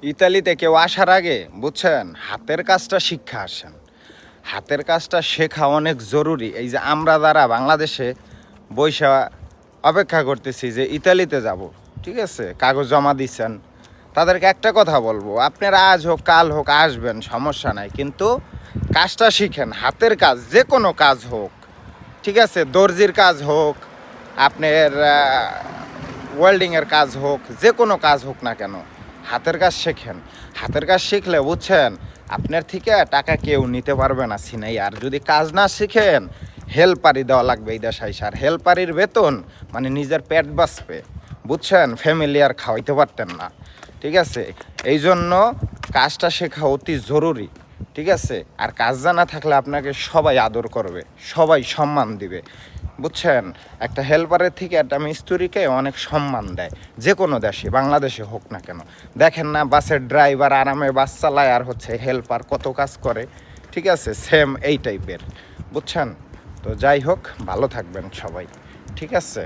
ইতালিতে কেউ আসার আগে বুঝছেন হাতের কাজটা শিক্ষা আসেন। হাতের কাজটা শেখা অনেক জরুরি। এই যে আমরা যারা বাংলাদেশে বৈশা অপেক্ষা করতেছি যে ইতালিতে যাব, ঠিক আছে, কাগজ জমা দিচ্ছেন, তাদেরকে একটা কথা বলবো, আপনারা আজ হোক কাল হোক আসবেন, সমস্যা নাই, কিন্তু কাজটা শিখেন। হাতের কাজ যে কোনো কাজ হোক, ঠিক আছে, দর্জির কাজ হোক, আপনার ওয়েল্ডিংয়ের কাজ হোক, যে কোনো কাজ হোক না কেন, হাতের কাজ শেখেন। হাতের কাজ শিখলে বুঝছেন আপনার থেকে টাকা কেউ নিতে পারবে না সিনাই। আর যদি কাজ না শিখেন, হেল্পারি দেওয়া লাগবে এই দেশাই। আর হেল্পারির বেতন মানে নিজের পেট বাঁচবে, বুঝছেন, ফ্যামিলি আর খাওয়াইতে পারতেন না, ঠিক আছে। এই জন্য কাজটা শেখা অতি জরুরি, ঠিক আছে। আর কাজ জানা থাকলে আপনাকে সবাই আদর করবে, সবাই সম্মান দিবে, বুঝছেন। একটা হেল্পারের থেকে একটা মিস্ত্রিকে অনেক সম্মান দেয় যে কোনো দেশে, বাংলাদেশে হোক না কেন। দেখেন না বাসের ড্রাইভার আরামে বাস চালায়, আর হচ্ছে হেল্পার কত কাজ করে, ঠিক আছে, সেম এই টাইপের, বুঝছেন। তো যাই হোক, ভালো থাকবেন সবাই, ঠিক আছে।